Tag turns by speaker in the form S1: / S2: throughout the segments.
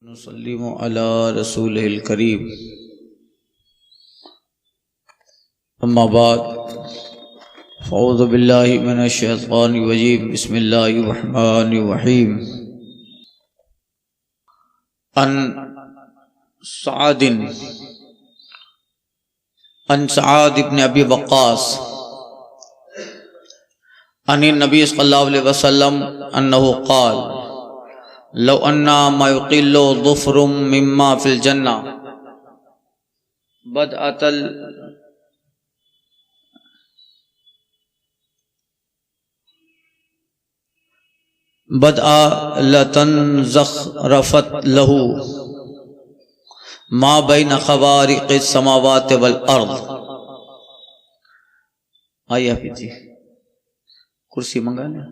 S1: نسلم علی رسول الکریم اما بعد فاعوذ باللہ من الشیطان الرجیم بسم اللہ الرحمن الرحیم عن سعد بن ابی وقاص عن النبی صلی اللہ علیہ وسلم انہ قال لو انا ما يقل ظفر مما في الجنة بدأ لتنزخرفت له ما بين خوارق السماوات والارض. آئیے حفیظ جی کرسی منگا لیں.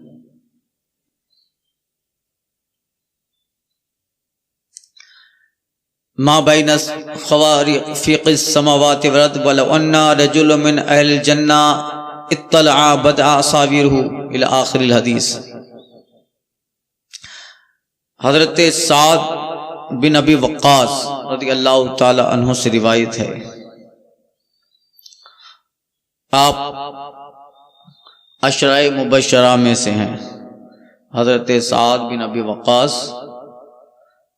S1: ما بین خوارق السماوات والارض ولو ان رجل من اہل الجنہ اطلع بدع اصابعه الى آخر الحدیث. حضرت سعد بن ابی وقاص رضی اللہ تعالی عنہ سے روایت ہے، آپ عشرہ مبشرہ میں سے ہیں. حضرت سعد بن ابی وقاص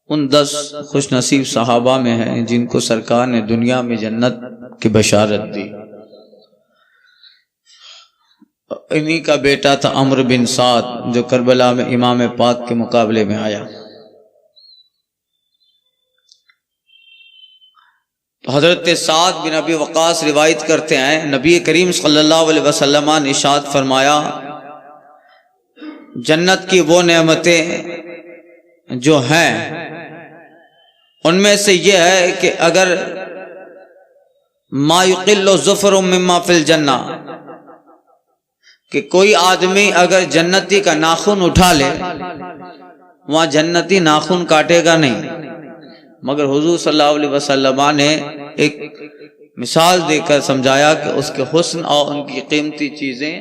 S1: ان 10 خوش نصیب صحابہ میں ہیں جن کو سرکار نے دنیا میں جنت کی بشارت دی. انہی کا بیٹا تھا عمرو بن سعد جو کربلا میں امام پاک کے مقابلے میں آیا. تو حضرت سعد بن ابی وقاص روایت کرتے ہیں نبی کریم صلی اللہ علیہ وسلم نے ارشاد فرمایا، جنت کی وہ نعمتیں جو ہیں ان میں سے یہ ہے کہ اگر ما یقل ظفر مما فی الجنہ، کہ کوئی آدمی اگر جنتی کا ناخن اٹھا لے وہاں جنتی ناخن کاٹے گا نہیں، مگر حضور صلی اللہ علیہ وسلم نے ایک مثال دے کر سمجھایا کہ اس کے حسن اور ان کی قیمتی چیزیں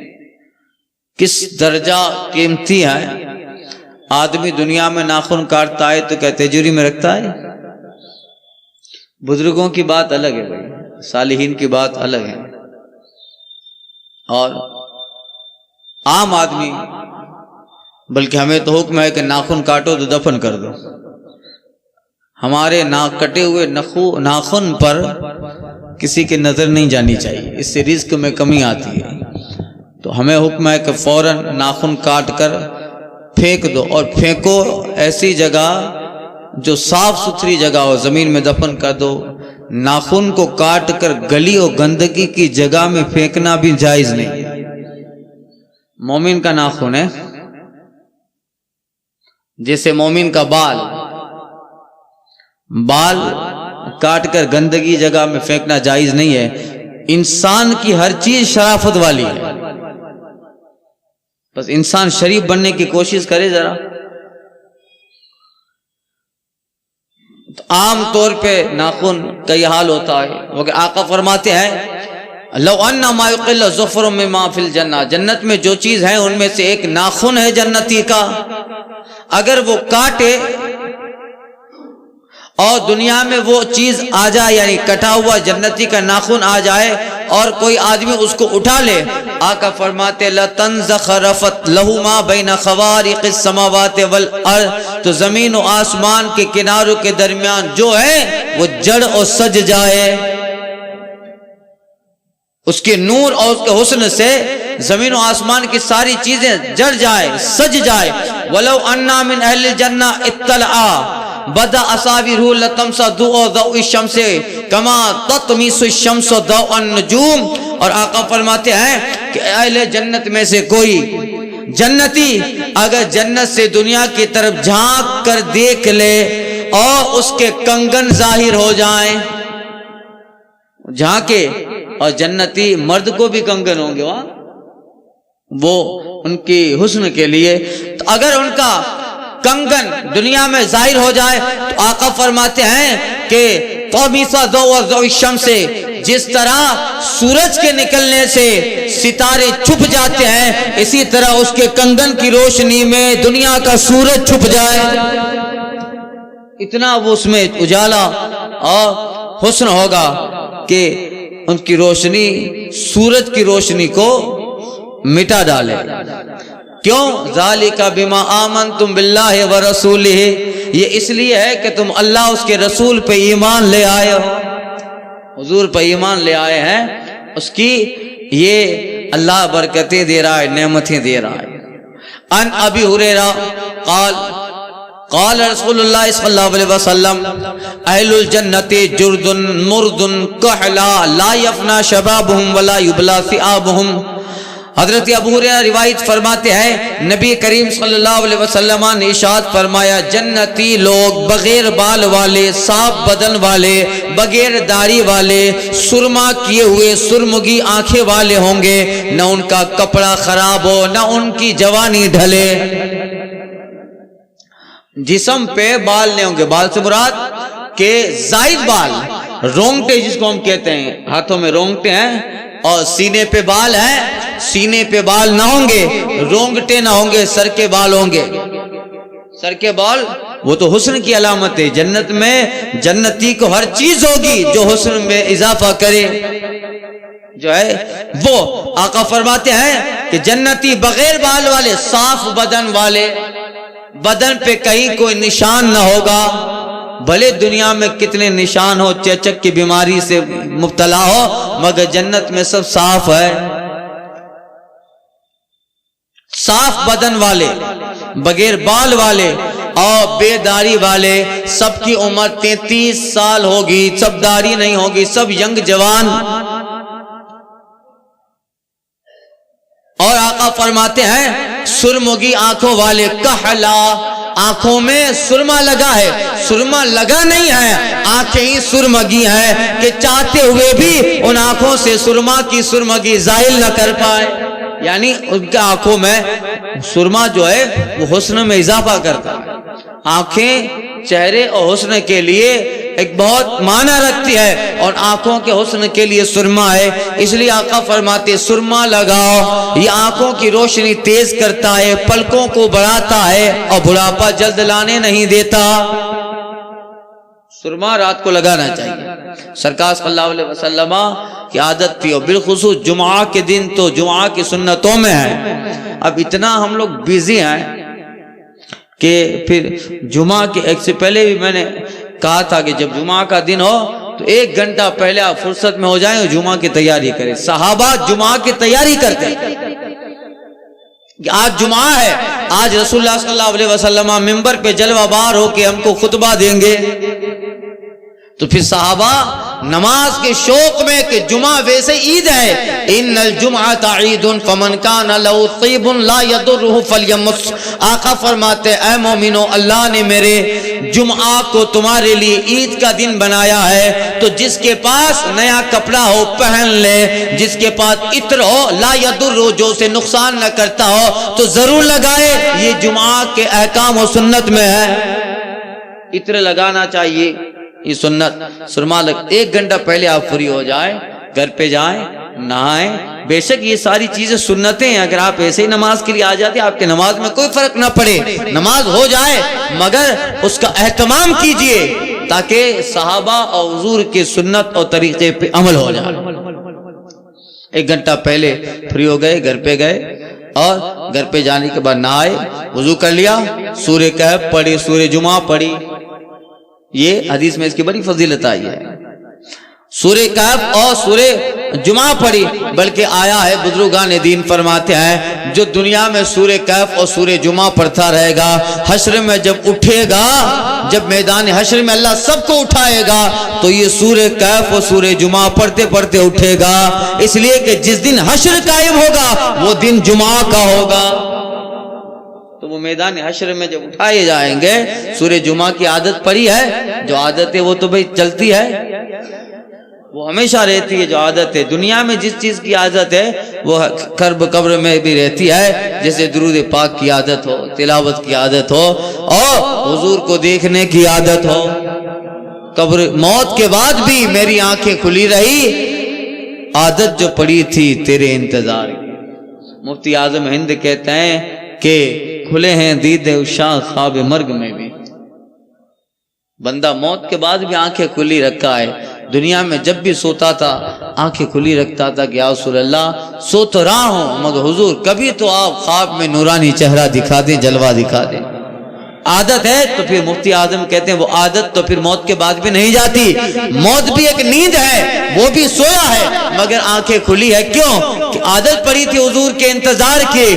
S1: کس درجہ قیمتی ہیں. آدمی دنیا میں ناخن کاٹتا ہے تو کیا تجوری میں رکھتا ہے؟ بزرگوں کی بات الگ ہے بھائی، صالحین کی بات الگ ہے. اور عام آدمی، بلکہ ہمیں تو حکم ہے کہ ناخن کاٹو تو دفن کر دو. ہمارے کٹے ہوئے ناخن پر کسی کی نظر نہیں جانی چاہیے، اس سے رزق میں کمی آتی ہے. تو ہمیں حکم ہے کہ فوراً ناخن کاٹ کر پھینک دو، اور پھینکو ایسی جگہ جو صاف ستھری جگہ ہو، زمین میں دفن کر دو. ناخن کو کاٹ کر گلی اور گندگی کی جگہ میں پھینکنا بھی جائز نہیں. مومن کا ناخن ہے جیسے مومن کا بال کاٹ کر گندگی جگہ میں پھینکنا جائز نہیں ہے. انسان کی ہر چیز شرافت والی ہے، بس انسان شریف بننے کی کوشش کرے ذرا. تو عام طور پہ ناخن کا یہ حال ہوتا ہے، کیونکہ آقا فرماتے ہیں لو ان ما یقل ظفر مما فی الجنہ، جنت میں جو چیز ہے ان میں سے ایک ناخن ہے جنتی کا، اگر وہ کاٹے اور دنیا میں وہ چیز آ جائے، یعنی کٹا ہوا جنتی کا ناخن آ جائے اور کوئی آدمی اس کو اٹھا لے، آقا فرماتے لَتَنْزَخَرَفَتْ لَهُ مَا بَيْنَ خَوَارِقِ السَّمَاوَاتِ وَالْأَرْضِ، تو زمین و آسمان کے کناروں کے درمیان جو ہے وہ جڑ اور سج جائے. اس کے نور اور اس کے حسن سے زمین و آسمان کی ساری چیزیں جڑ جائے، سج جائے. وَلَوْ أَنَّا مِنْ أَهْلِ الْجَنَّةِ اطَّلَعَا بدأ أصابعه لتمس ضوء الشمس كما تطمس الشمس ضوء النجوم. اور آقا فرماتے ہیں کہ اہل جنت میں سے کوئی جنتی اگر جنت سے دنیا کی طرف جھانک کر دیکھ لے اور اس کے کنگن ظاہر ہو جائیں، جھانکے، اور جنتی مرد کو بھی کنگن ہوں گے وہاں وہ ان کی حسن کے لیے، تو اگر ان کا کنگن دنیا میں ظاہر ہو جائے تو آقا فرماتے ہیں کہ طمیسا ضوء الشمس، جس طرح سورج کے نکلنے سے ستارے چھپ جاتے ہیں اسی طرح اس کے کنگن کی روشنی میں دنیا کا سورج چھپ جائے. اتنا وہ اس میں اجالا اور حسن ہوگا کہ ان کی روشنی سورج کی روشنی کو مٹا ڈالے. کیوں؟ ذالک بما آمنتم باللہ ورسولہ، یہ اس لیے ہے کہ تم اللہ اس کے رسول پہ ایمان لے آئے ہو، حضور پہ ایمان لے آئے ہیں. اس کی یہ اللہ برکتیں دے رہا ہے، نعمتیں دے رہا ہے. ان ابی ہریرہ قال قال رسول اللہ صلی اللہ علیہ وسلم اہل الجنت جرد مرد کحلا لا یفنا شبابہم ولا یبلا ثیابہم. حضرت ابو ہریرہ روایت فرماتے ہیں نبی کریم صلی اللہ علیہ وسلم نے ارشاد فرمایا جنتی لوگ بغیر بال والے، صاف بدن والے، بغیر داڑھی والے، سرما کیے ہوئے سرمگی آنکھیں والے ہوں گے، نہ ان کا کپڑا خراب ہو، نہ ان کی جوانی ڈھلے. جسم پہ بال نہیں ہوں گے، بال سے مراد کہ زائد بال، رونگٹے جس کو ہم کہتے ہیں، ہاتھوں میں رونگٹے ہیں اور سینے پہ بال ہیں، سینے پہ بال نہ ہوں گے، رونگٹے نہ ہوں گے، سر کے بال ہوں گے. سر کے بال وہ تو حسن کی علامت ہے. جنت میں جنتی کو ہر چیز ہوگی جو حسن میں اضافہ کرے جو ہے وہ. آقا فرماتے ہیں کہ جنتی بغیر بال والے، صاف بدن والے، بدن پہ کہیں کوئی نشان نہ ہوگا، بھلے دنیا میں کتنے نشان ہو، چیچک کی بیماری سے مبتلا ہو، مگر جنت میں سب صاف ہے. صاف بدن والے، بغیر بال والے اور بے داڑھی والے، سب کی عمر 33 سال ہوگی، سب داڑھی نہیں ہوگی، سب ینگ جوان. اور آقا فرماتے ہیں سرمگی آنکھوں والے، کحلا، آنکھوں میں سرما لگا ہے، سرما لگا نہیں ہے، آنکھیں ہی سرمگی ہیں کہ چاہتے ہوئے بھی ان آنکھوں سے سرما کی سرمگی زائل نہ کر پائے. یعنی ان کے آنکھوں میں سرما جو ہے وہ حسن میں اضافہ کرتا ہے. آنکھیں چہرے اور حسن کے لیے ایک بہت معنی رکھتی ہے، اور آنکھوں کے حسن کے لیے سرما ہے. اس لیے آقا فرماتے سرما لگاؤ، یہ آنکھوں کی روشنی تیز کرتا ہے، پلکوں کو بڑھاتا ہے اور بڑھاپا جلد لانے نہیں دیتا. سرما رات کو لگانا چاہیے. سرکار صلی اللہ علیہ وسلم کی عادت تھی، اور بالخصوص جمعہ کے دن تو جمعہ کی سنتوں میں ہے. اب اتنا ہم لوگ بیزی ہیں کہ پھر جمعہ کے ایک سے پہلے بھی میں نے کہا تھا کہ جب جمعہ کا دن ہو تو 1 گھنٹہ پہلے آپ فرصت میں ہو جائیں اور جمعہ کی تیاری کریں. صحابہ جمعہ کی تیاری کرتے ہیں. آج جمعہ ہے، آج رسول اللہ صلی اللہ علیہ وسلم منبر پہ جلوہ بار ہو کے ہم کو خطبہ دیں گے، تو پھر صحابہ نماز کے شوق میں کہ جمعہ ویسے عید ہے، ان الجمعۃ عید فمن کان لہ طیب لا یضرہ فلیمس. آقا فرماتے اے مومنو، اللہ نے میرے جمعہ کو تمہارے لیے عید کا دن بنایا ہے، تو جس کے پاس نیا کپڑا ہو پہن لے، جس کے پاس عطر ہو لا یضرہ، جو اسے نقصان نہ کرتا ہو تو ضرور لگائے. یہ جمعہ کے احکام و سنت میں ہے، عطر لگانا چاہیے، یہ سنت. سرما لگ 1 گھنٹہ پہلے آپ فری ہو جائیں، گھر پہ جائیں، نہائیں. بے شک یہ ساری چیزیں سنتیں ہیں، اگر آپ ایسے ہی نماز کے لیے آ جاتے آپ کے نماز میں کوئی فرق نہ پڑے، نماز ہو جائے، مگر اس کا اہتمام کیجئے تاکہ صحابہ اور حضور کے سنت اور طریقے پہ عمل ہو جائے. 1 گھنٹہ پہلے فری ہو گئے، گھر پہ گئے، اور گھر پہ جانے کے بعد نہائے، وضو کر لیا، سورہ کہف پڑھی، سورہ جمعہ پڑھی. یہ حدیث میں اس کی بڑی فضیلت آئی ہے. سورہ کہف اور سورہ جمعہ پڑھی، بلکہ آیا ہے بزرگان دین فرماتے ہیں جو دنیا میں سورہ کہف اور سورہ جمعہ پڑھتا رہے گا، حشر میں جب اٹھے گا، جب میدان حشر میں اللہ سب کو اٹھائے گا، تو یہ سورہ کہف اور سورہ جمعہ پڑھتے پڑھتے اٹھے گا. اس لیے کہ جس دن حشر قائم ہوگا وہ دن جمعہ کا ہوگا. تو وہ میدان حشر میں جب اٹھائے جائیں گے، سورہ جمعہ کی عادت پڑی ہے، جو عادت ہے وہ تو بھئی چلتی ہے، وہ ہمیشہ رہتی ہے. جو عادت ہے دنیا میں جس چیز کی عادت ہے وہ قرب قبر میں بھی رہتی ہے، جیسے درود پاک کی عادت ہو، تلاوت کی عادت ہو، اور حضور کو دیکھنے کی عادت ہو. قبر موت کے بعد بھی میری آنکھیں کھلی رہی، عادت جو پڑی تھی تیرے انتظار کی. مفتی اعظم ہند کہتے ہیں کہ کھلے ہیں دیدے عشاق خواب مرگ میں بھی. بندہ موت کے بعد بھی آنکھیں کھلی رکھا ہے، دنیا میں جب بھی سوتا تھا آنکھیں کھلی رکھتا تھا کہ یا رسول اللہ سو تو رہا ہوں مگر حضور کبھی تو آپ خواب میں نورانی چہرہ دکھا دیں، جلوہ دکھا دیں۔ عادت ہے تو پھر مفتی اعظم کہتے ہیں وہ عادت تو پھر موت کے بعد بھی نہیں جاتی، موت بھی ایک نیند ہے، وہ بھی سویا ہے مگر آنکھیں کھلی ہے۔ کیوں؟ کہ عادت پڑی تھی حضور کے انتظار کی۔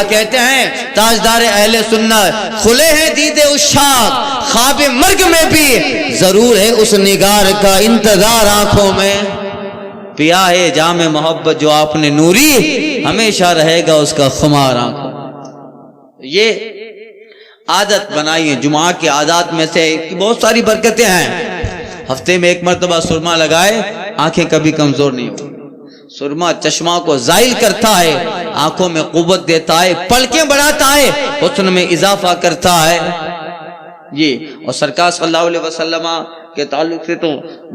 S1: کہتے ہیں تاجدار اہل سنت کھلے ہیں دیدے عشاق، خواب مرگ میں بھی ضرور ہے اس نگار کا انتظار آنکھوں میں۔ پیا ہے جام محبت جو آپ نے نوری، ہمیشہ رہے گا اس کا خمار آنکھوں۔ یہ عادت بنائیے، جمعہ کی عادات میں سے بہت ساری برکتیں ہیں۔ ہفتے میں ایک مرتبہ سرما لگائے، آنکھیں کبھی کمزور نہیں ہو۔ سرما چشمہ کو زائل کرتا ہے، آنکھوں میں قوت دیتا ہے، پلکیں بڑھاتا ہے، حسن میں اضافہ کرتا ہے۔ یہ اور سرکار صلی اللہ علیہ وسلم کے تعلق سے تو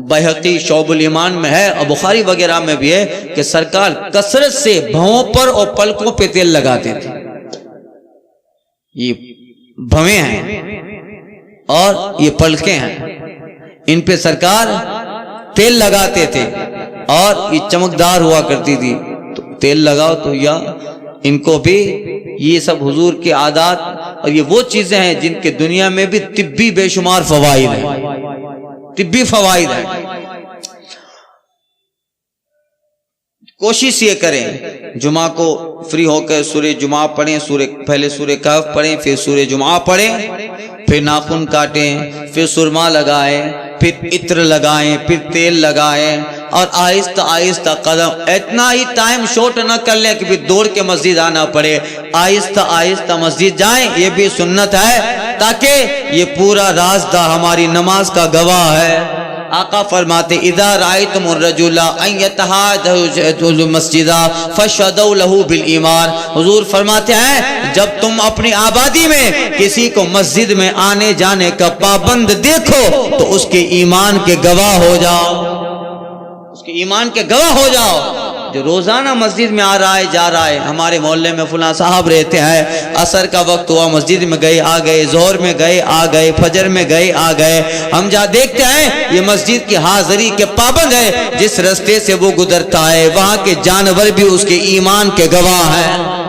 S1: بہقی شعب الایمان میں ہے اور بخاری وغیرہ میں بھی ہے کہ سرکار کثرت سے بھووں پر اور پلکوں پہ تیل لگاتے تھے۔ یہ بھویں ہیں اور یہ پلکیں ہیں، ان پہ سرکار تیل لگاتے تھے اور یہ چمکدار ہوا کرتی تھی، تو تیل لگاؤ تو یا ان کو بھی، یہ سب حضور کے عادات اور یہ وہ چیزیں ہیں جن کے دنیا میں بھی طبی بے شمار فوائد ہیں، طبی فوائد ہیں۔ کوشش یہ کریں جمعہ کو فری ہو کر سورہ جمعہ پڑھیں، پہلے سورہ کہف پڑھیں، پھر سورہ جمعہ پڑھیں، پھر ناخن کاٹیں، پھر سرما لگائیں، پھر عطر لگائیں، پھر تیل لگائیں اور آہستہ آہستہ قدم، اتنا ہی ٹائم شارٹ نہ کر لیں کہ پھر دوڑ کے مسجد آنا پڑے، آہستہ آہستہ مسجد جائیں، یہ بھی سنت ہے تاکہ یہ پورا راستہ ہماری نماز کا گواہ ہے۔ آقا فرماتے اذا رأيتم الرجل ان يتحاجج المسجد فشهدوا له بالایمان، حضور فرماتے ہیں جب تم اپنی آبادی میں کسی کو مسجد میں آنے جانے کا پابند دیکھو تو اس کے ایمان کے گواہ ہو جاؤ، اس کے ایمان کے گواہ ہو جاؤ۔ جو روزانہ مسجد میں آ رہا ہے جا رہا ہے، ہمارے محلے میں فلاں صاحب رہتے ہیں، عصر کا وقت ہوا مسجد میں گئے آ گئے، ظہر میں گئے آ گئے، فجر میں گئے آ گئے، ہم جہاں دیکھتے ہیں یہ مسجد کی حاضری کے پابند ہے، جس رستے سے وہ گزرتا ہے وہاں کے جانور بھی اس کے ایمان کے گواہ ہیں۔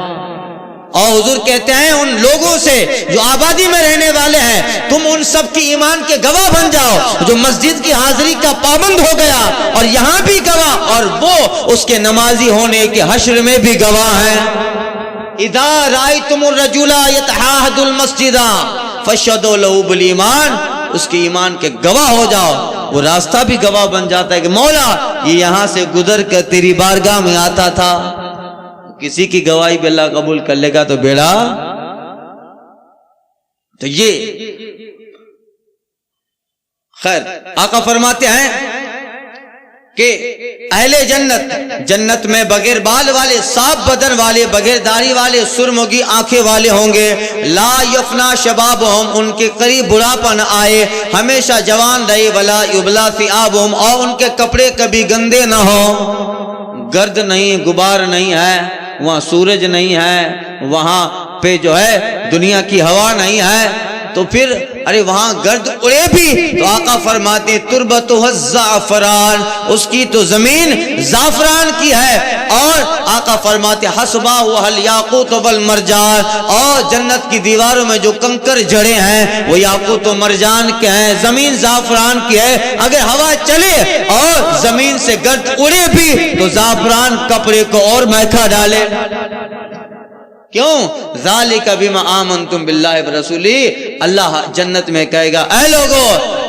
S1: اور حضور کہتے ہیں ان لوگوں سے جو آبادی میں رہنے والے ہیں تم ان سب کی ایمان کے گواہ بن جاؤ، جو مسجد کی حاضری کا پابند ہو گیا اور یہاں بھی گواہ اور وہ اس کے نمازی ہونے کے حشر میں بھی گواہ ہیں۔ اذا رأيتم الرجل يتعاهد المسجد فشهدوا له بالایمان، اس کے ایمان کے گواہ ہو جاؤ۔ وہ راستہ بھی گواہ بن جاتا ہے کہ مولا یہ یہاں سے گزر کر تیری بارگاہ میں آتا تھا۔ کسی کی گواہی بھی اللہ قبول کر لے گا تو بیڑا۔ تو یہ خیر آقا فرماتے ہیں کہ اہل جنت جنت میں بغیر بال والے، صاف بدن والے، بغیر داڑھی والے، سرمگی آنکھیں والے ہوں گے۔ لا یفنا شبابہم، ان کے قریب بڑھاپا نہ آئے، ہمیشہ جوان رہے۔ ولا یبلا ثیابہم، اور ان کے کپڑے کبھی گندے نہ ہوں، گرد نہیں، غبار نہیں ہے، وہاں سورج نہیں ہے، وہاں پہ جو ہے دنیا کی ہوا نہیں ہے، تو پھر ارے وہاں گرد اڑے بھی تو آقا فرماتے تربتہ الزعفران، اس کی تو زمین زعفران کی ہے، اور آقا فرماتے حسبہ والیاقوت والمرجان، اور جنت کی دیواروں میں جو کنکر جڑے ہیں وہ یاقوت و مرجان کے ہیں، زمین زعفران کی ہے۔ اگر ہوا چلے اور زمین سے گرد اڑے بھی تو زعفران کپڑے کو اور مہکا ڈالے۔ کیوں؟ ذالک بما آمنتم باللہ ورسولہ، اللہ جنت میں کہے گا اے لوگو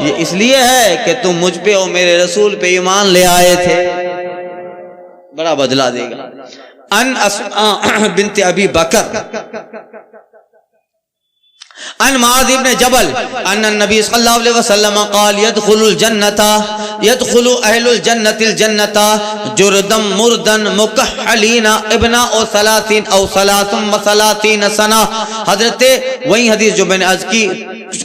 S1: یہ اس لیے ہے کہ تم مجھ پہ اور میرے رسول پہ ایمان لے آئے تھے، بڑا بدلہ دے گا۔ ان اسماء بنت ابی بکر ان معاذ ابن جبل ان النبی صلی اللہ علیہ وسلم قال يدخل اہل الجنت الجنت جردم مردن مکحلین ابناء 30 او 33 سنہ۔ حضرت وہی حدیث جو میں نے عرض کی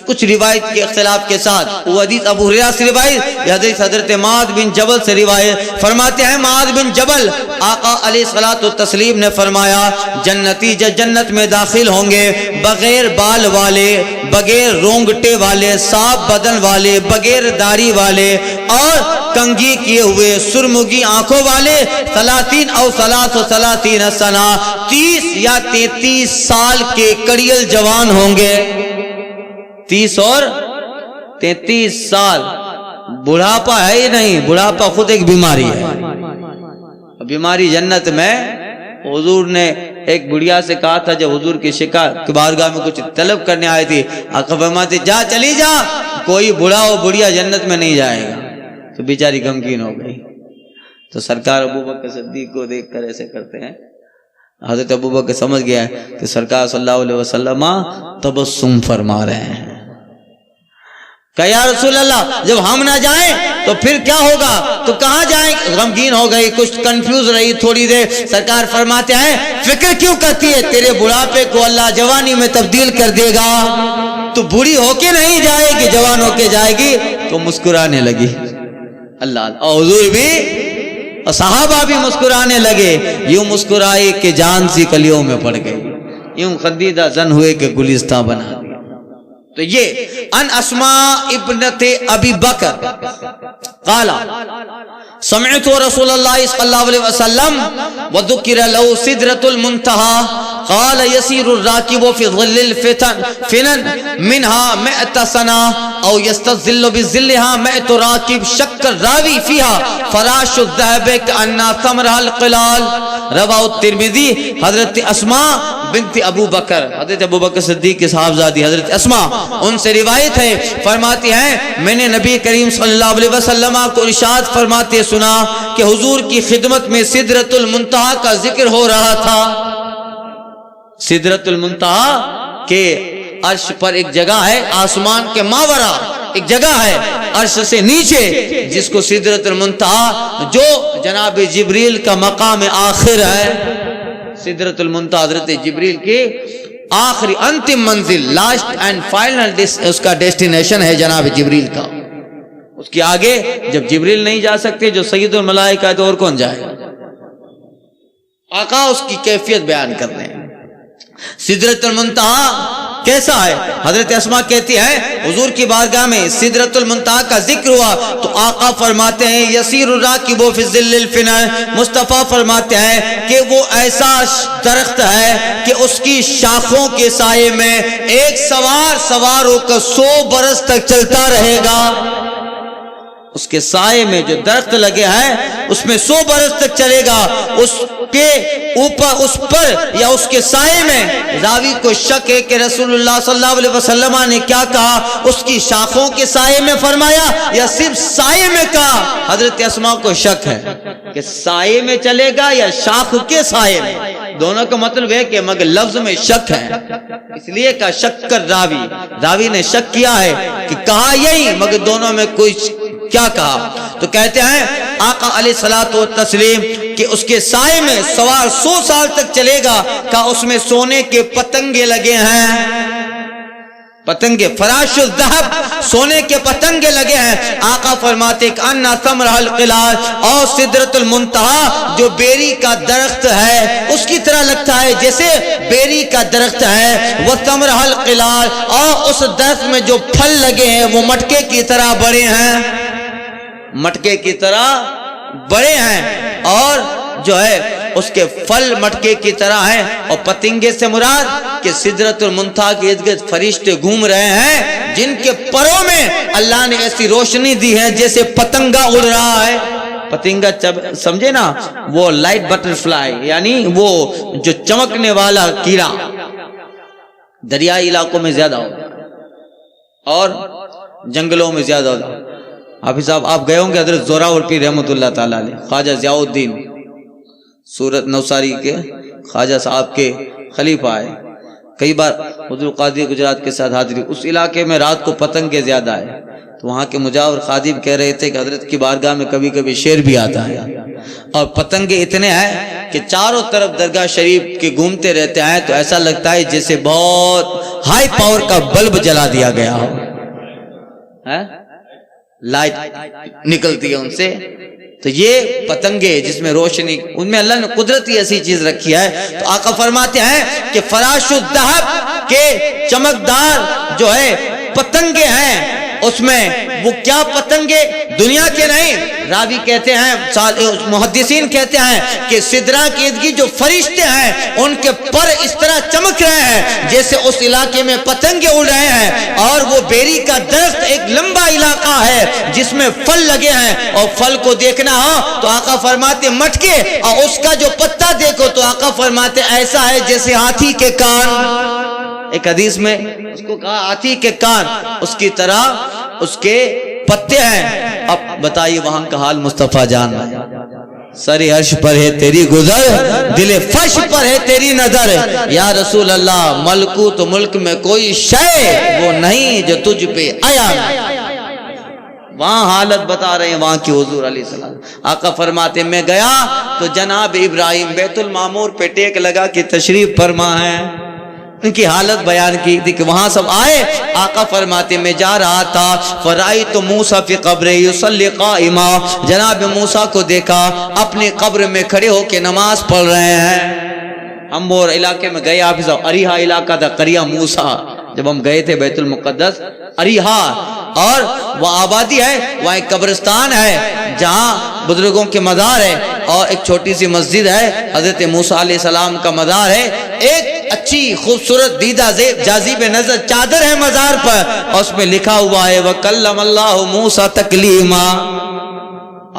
S1: کچھ روایت کے اختلاف کے ساتھ وہ حدیث ابو ہریرہ سے روایت، یہ حدیث حضرت معاذ بن جبل سے روایت، فرماتے ہیں معاذ بن جبل آقا علیہ الصلوۃ والتسلیم نے فرمایا جنتی جنت میں داخل ہوں گے بغیر بال والے، بغیر رونگٹے والے، صاف بدن والے، بغیر داڑھی والے اور کنگھی کیے ہوئے سرمگی آنکھوں والے 30 او 33 سنہ 30 یا 33 سال کے کڑیل جوان ہوں گے۔ 30 اور 33 سال، بڑھاپا ہے ہی نہیں، بڑھاپا خود ایک بیماری ہے۔ بیماری جنت میں حضور نے ایک بڑھیا سے کہا تھا جب حضور کی بارگاہ میں کچھ طلب کرنے آئے تھی، آقا فرماتے جا چلی جا، کوئی بڑھا ہو بڑھیا جنت میں نہیں جائے گا، تو بیچاری غمگین ہو گئی۔ تو سرکار ابوبکر صدیق کو دیکھ کر ایسے کرتے ہیں، حضرت ابوبکر سمجھ گیا ہے کہ سرکار صلی اللہ علیہ وسلم تبسم فرما رہے ہیں کہ یا رسول اللہ جب ہم نہ جائیں تو پھر کیا ہوگا، تو کہاں جائیں؟ غمگین ہو گئی، کچھ کنفیوز رہی تھوڑی دیر۔ سرکار فرماتے ہیں فکر کیوں کرتی ہے، تیرے بڑھاپے کو اللہ جوانی میں تبدیل کر دے گا، تو بوڑھی ہو کے نہیں جائے گی، جوان ہو کے جائے گی۔ تو مسکرانے لگی اللہ، اور حضور بھی اور صحابہ بھی مسکرانے لگے، یوں مسکرائی کہ جان سی کلیوں میں پڑ گئی، یوں خندیدہ زن ہوئے کہ گلستہ بنا دیا۔ تو یہ ان اسماء ابنت ابی بکر قال سمعت رسول اللہ صلی اللہ علیہ وسلم وذکر له سدرۃ المنتہى قال يسير الراكب في ظل الفتن منها 100 سنة او يستظل بظلها 100 راكب شك الراوي فيها فراش الذهب كأن ثمرها القلال۔ رواه الترمذی۔ حضرت اسماء بنت ابو بکر، حضرت ابو بکر صدیق کے صاحبزادی حضرت اسماء، ان سے روایت ہے، فرماتی ہیں میں نے نبی کریم صلی اللہ علیہ وسلم کو ارشاد فرماتے سنا کہ حضور کی خدمت میں سدرۃ المنتہا کا ذکر ہو رہا تھا۔ سدرۃ المنتہا کے عرش پر ایک جگہ ہے، آسمان کے ماورا ایک جگہ ہے عرش سے نیچے جس کو سدرۃ المنتہا، جو جناب جبریل کا مقام آخر ہے۔ سدرۃ المنتہا حضرت جبریل کی آخری انتم منزل، لاسٹ اینڈ فائنل اس کا ڈیسٹینیشن ہے جناب جبریل کا۔ اس کے آگے جب جبریل نہیں جا سکتے جو سید الملائکہ تو اور کون جائے گا؟ آقا اس کی کیفیت بیان کر رہے ہیں۔ سدرۃ المنتہا کیسا ہے؟ حضرت اسماء کہتی ہے حضور کی بارگاہ میں سدرۃ المنتہا کا ذکر ہوا تو آقا فرماتے ہیں یسیر الراکب فی ظل الفنان، مصطفیٰ فرماتے ہیں کہ وہ ایسا درخت ہے کہ اس کی شاخوں کے سائے میں ایک سوار ہو کر 100 برس تک چلتا رہے گا۔ اس کے سائے میں جو درخت لگے ہیں اس میں 100 برس تک چلے گا، اس کے اوپر اس پر یا اس کے سائے میں راوی کو شک ہے کہ رسول اللہ صلی اللہ علیہ وسلم نے کیا کہا، اس کی شاخوں کے سائے میں فرمایا یا صرف سائے میں کہا؟ حضرت اسماء کو شک ہے کہ سائے میں چلے گا یا شاخ کے سائے میں، دونوں کا مطلب ہے کہ مگر لفظ میں شک ہے، اس لیے کا شک کر راوی نے شک کیا ہے کہ کہا یہی مگر دونوں میں کوئی کیا کہا۔ تو کہتے ہیں آقا علیہ الصلوۃ والتسلیم کہ اس کے سائے میں سوار 100 سال تک چلے گا، کہ اس میں سونے کے پتنگے لگے ہیں، پتنگے فراش الذہب، سونے کے پتنگے لگے ہیں۔ آقا فرماتے کہ ان ثمرہ القلال، اور سدرۃ المنتہا جو بیری کا درخت ہے اس کی طرح لگتا ہے جیسے بیری کا درخت ہے، وہ ثمرہ القلال، اور اس درخت میں جو پھل لگے ہیں وہ مٹکے کی طرح بڑے ہیں، مٹکے کی طرح بڑے ہیں، اور جو ہے اس کے پھل مٹکے کی طرح ہیں۔ اور پتنگے سے مراد کہ سدرۃ المنتہا کے ارد گرد فرشتے گھوم رہے ہیں جن کے پروں میں اللہ نے ایسی روشنی دی ہے جیسے پتنگا اڑ رہا ہے۔ پتنگا سمجھے نا، وہ لائٹ بٹر فلائی، یعنی وہ جو چمکنے والا کیڑا، دریائی علاقوں میں زیادہ ہوتا اور جنگلوں میں زیادہ ہوتا۔ حافظ صاحب آپ گئے ہوں گے حضرت زوراور پیر رحمۃ اللہ تعالیٰ علیہ، خواجہ ضیاء الدین سورت نوساری کے خواجہ صاحب کے خلیفہ آئے، کئی بار حضور قاضی گجرات کے ساتھ حاضری۔ اس علاقے میں رات کو پتنگے زیادہ ہے، تو وہاں کے مجاور خادم کہہ رہے تھے کہ حضرت کی بارگاہ میں کبھی کبھی شیر بھی آتا ہے، اور پتنگے اتنے ہیں کہ چاروں طرف درگاہ شریف کے گھومتے رہتے ہیں تو ایسا لگتا ہے جیسے بہت ہائی پاور کا بلب جلا دیا گیا ہو، لائٹ نکلتی ہے ان سے. تو یہ پتنگے جس میں روشنی، ان میں اللہ نے قدرتی ایسی چیز رکھی ہے. تو آقا فرماتے ہیں کہ فراش الذہب کے چمکدار جو ہے پتنگے ہیں، اس میں وہ کیا پتنگے دنیا کے نہیں. راوی کہتے ہیں، محدثین کہتے ہیں کہ سدرا کے ارد گرد جو فرشتے ہیں ان کے پر اس طرح چمک رہے ہیں جیسے اس علاقے میں پتنگے اڑ رہے ہیں. اور وہ بیری کا درخت ایک لمبا علاقہ ہے جس میں پھل لگے ہیں، اور پھل کو دیکھنا ہو تو آقا فرماتے مٹکے، اور اس کا جو پتا دیکھو تو آقا فرماتے ایسا ہے جیسے ہاتھی کے کان. ایک حدیث میں اس کو کہا ہاتھی کے کان، اس کی طرح اس کے پتے ہیں. اب بتائیے وہاں کا حال مصطفیٰ جان. سر عرش پر ہے تیری گزر، دل فرش پر ہے تیری نظر. یا رسول اللہ، ملکوت ملک میں کوئی شے وہ نہیں جو تجھ پہ آیا. وہاں حالت بتا رہے ہیں وہاں کی حضور علیہ السلام. آقا فرماتے میں گیا تو جناب ابراہیم بیت المعمور پہ ٹیک لگا کہ تشریف فرما ہے. ان کی حالت بیان کی تھی کہ وہاں سب آئے. آقا فرماتے میں جا رہا تھا فرائیت موسیٰ فی قبر یصلی قائما، جناب موسیٰ کو دیکھا اپنی قبر میں کھڑے ہو کے نماز پڑھ رہے ہیں. ہم وہ علاقے میں گئے، آپ اریحا علاقہ تھا، قریہ موسیٰ. جب ہم گئے تھے بیت المقدس اریحا، اور وہ آبادی ہے، وہاں ایک قبرستان ہے جہاں بزرگوں کے مزار ہے، اور ایک چھوٹی سی مسجد ہے، حضرت موسیٰ علیہ السلام کا مزار ہے. ایک اچھی خوبصورت دیدہ جاذب نظر چادر ہے مزار پر، اور اس میں لکھا ہوا ہے وَكَلَّمَ اللَّهُ مُوسَىٰ تَكْلِيمًا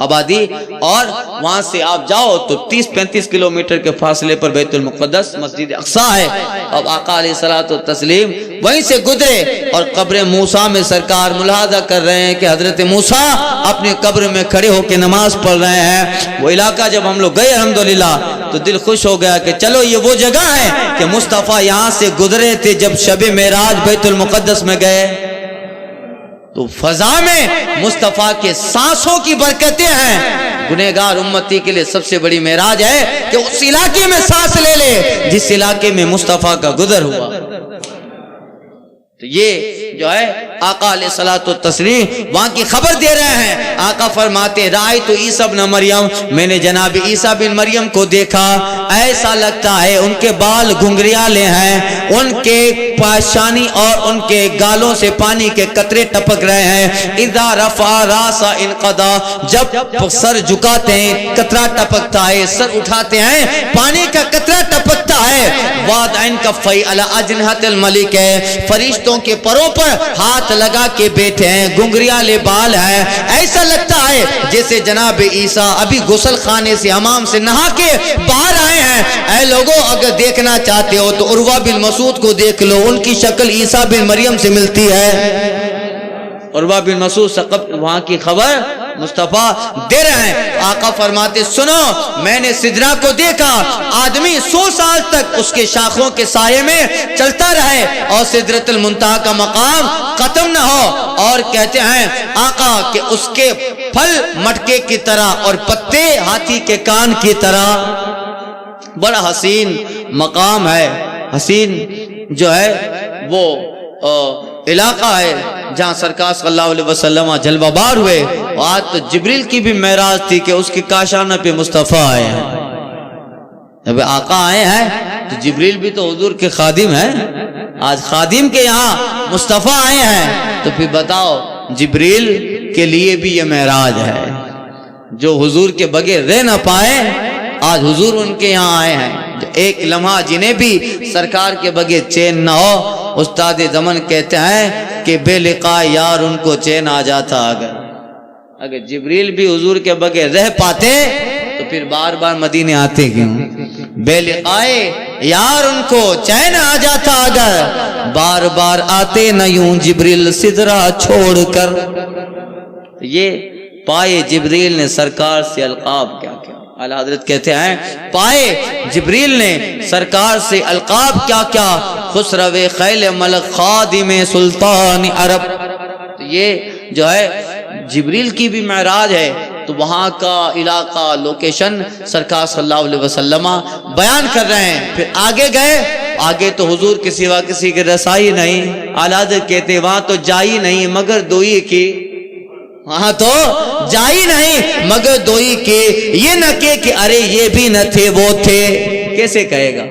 S1: آبادی. اور وہاں سے آپ جاؤ تو 30-35 کلومیٹر کے فاصلے پر بیت المقدس مسجد اقصیٰ ہے. اب آقا علیہ الصلوۃ والتسلیم وہیں سے گزرے اور قبر موسیٰ میں سرکار ملاحظہ کر رہے ہیں کہ حضرت موسیٰ اپنے قبر میں کھڑے ہو کے نماز پڑھ رہے ہیں. وہ علاقہ جب ہم لوگ گئے الحمدللہ تو دل خوش ہو گیا کہ چلو یہ وہ جگہ ہے کہ مصطفیٰ یہاں سے گزرے تھے جب شب معراج بیت المقدس میں گئے. تو فضا میں مصطفیٰ کے سانسوں کی برکتیں ہیں. گنہگار امتی کے لیے سب سے بڑی معراج ہے کہ اس علاقے میں سانس لے لے جس علاقے میں مصطفیٰ کا گزر ہوا. تو یہ جو ہے آقا علیہ الصلوۃ والتسلیم وہاں کی خبر دے رہے ہیں. آقا فرماتے رأیت عیسیٰ ابن مریم، میں نے جناب عیسیٰ بن مریم کو دیکھا، ایسا لگتا ہے ان کے بال گھنگریالے ہیں، ان کے پاشانی اور ان کے گالوں سے پانی کے قطرے ٹپک رہے ہیں. اذا رفع راسا انقضا، جب سر جھکاتے ہیں قطرہ ٹپکتا ہے، سر اٹھاتے ہیں پانی کا قطرہ ٹپکتا ہے. وادعن کفی علی اجنحۃ الملک، فرشتوں کے پروں پر ہاتھ لگا کے بیٹھے ہیں، گھنگریالے بال ہیں. ایسا لگتا ہے جیسے جناب عیسیٰ ابھی غسل خانے سے حمام سے نہا کے باہر آئے ہیں. اے لوگوں، اگر دیکھنا چاہتے ہو تو عروہ بن مسعود کو دیکھ لو، ان کی شکل عیسیٰ بن مریم سے ملتی ہے. عروہ بن مسعود وہاں کی خبر مصطفیٰ دے رہے ہیں. آقا فرماتے سنو، میں نے سدرا کو دیکھا، آدمی 100 سال تک اس کے شاخوں کے سائے میں چلتا رہے اور سدرۃ المنتہا کا مقام ختم نہ ہو. اور کہتے ہیں آقا کہ اس کے پھل مٹکے کی طرح اور پتے ہاتھی کے کان کی طرح. بڑا حسین مقام ہے، حسین جو ہے وہ علاقہ ہے جہاں سرکار صلی اللہ علیہ وسلم جلوہ بار ہوئے. آج تو جبریل کی بھی معراج تھی کہ اس کی کاشانہ پہ مصطفیٰ آئے ہیں. جب آقا آئے ہیں تو جبریل بھی تو حضور کے خادم ہیں. آج خادم کے یہاں مصطفیٰ آئے ہیں تو پھر بتاؤ جبریل کے لیے بھی یہ معراج ہے. جو حضور کے بغیر رہ نہ پائے آج حضور ان کے یہاں آئے ہیں. ایک لمحہ جنہیں بھی سرکار کے بغیر چین نہ ہو، استاد زمن کہتے ہیں کہ بے لقاء یار ان کو چین آ جاتا. اگر جبریل بھی حضور کے بغیر رہ پاتے تو پھر بار بار مدینے آتے کیوں؟ بے لقاء یار ان کو چین آ جاتا اگر بار بار آتے نہ یوں جبریل سدرا چھوڑ کر. یہ پائے جبریل نے سرکار سے القاب کیا کیا. اعلیٰ حضرت کہتے ہیں پائے جبریل نے سرکار سے القاب کیا کیا. خسرو خیل ملک خادم سلطان عرب. یہ جو ہے جبریل کی بھی معراج ہے. تو وہاں کا علاقہ لوکیشن سرکار صلی اللہ علیہ وسلم بیان کر رہے ہیں. پھر آگے گئے, آگے تو حضور کے سوا کسی کی رسائی نہیں. اعلیٰ حضرت کہتے وہاں تو جائی نہیں مگر دوئی کی, وہاں تو جائی نہیں مگر دوئی کی. یہ نہ کہ ارے یہ بھی نہ تھے وہ تھے. کیسے کہے گا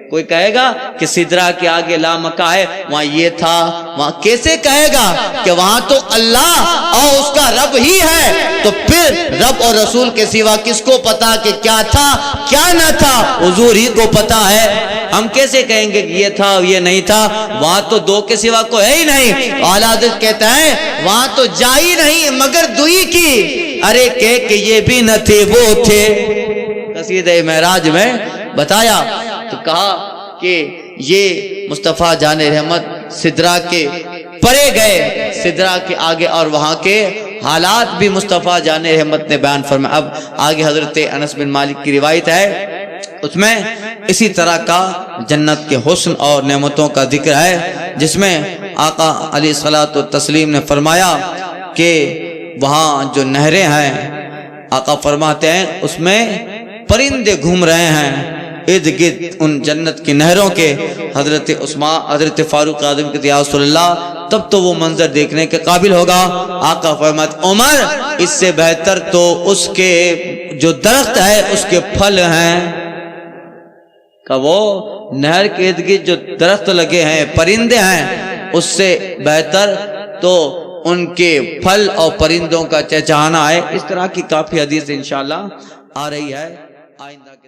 S1: کوئی؟ کہے گا کہ سدرا کے آگے لامکہ ہے وہاں یہ تھا, وہاں کیسے کہے گا کہ وہاں تو اللہ اور اس کا رب ہی ہے. تو پھر رب اور رسول کے سوا کس کو پتا کہ کیا تھا کیا نہ تھا؟ حضور ہی کو پتا ہے. ہم کیسے کہیں گے کہ یہ تھا یہ نہیں تھا؟ وہاں تو دو کے سوا کوئی ہے ہی نہیں. اعلیٰ حضرت کہتا ہے وہاں تو جائی نہیں مگر دوئی کی. ارے کہ یہ بھی نہ تھے وہ تھے. قصیدہ معراج میں بتایا تو کہا کہ یہ مصطفیٰ جان رحمت سدرا کے پرے گئے, سدرا کے آگے, اور وہاں کے حالات بھی مصطفیٰ جان رحمت نے بیان فرمایا. اب آگے حضرت انس بن مالک کی روایت ہے, اس میں اسی طرح کا جنت کے حسن اور نعمتوں کا ذکر ہے, جس میں آقا علیہ الصلوۃ والتسلیم نے فرمایا کہ وہاں جو نہریں ہیں, آقا فرماتے ہیں اس میں پرندے گھوم رہے ہیں ارد گرد ان جنت کی نہروں کے. حضرت عثمان, حضرت فاروق اعظم کے یا رسول اللہ, تب تو وہ منظر دیکھنے کے قابل ہوگا. آقا فرماتے عمر اس سے بہتر تو اس کے جو درخت ہے اس کے پھل ہیں. کہ وہ نہر کے ارد گرد جو درخت لگے ہیں پرندے ہیں, اس سے بہتر تو ان کے پھل اور پرندوں کا چہچہانا ہے. اس طرح کی کافی حدیث انشاءاللہ آ رہی ہے آئندہ کے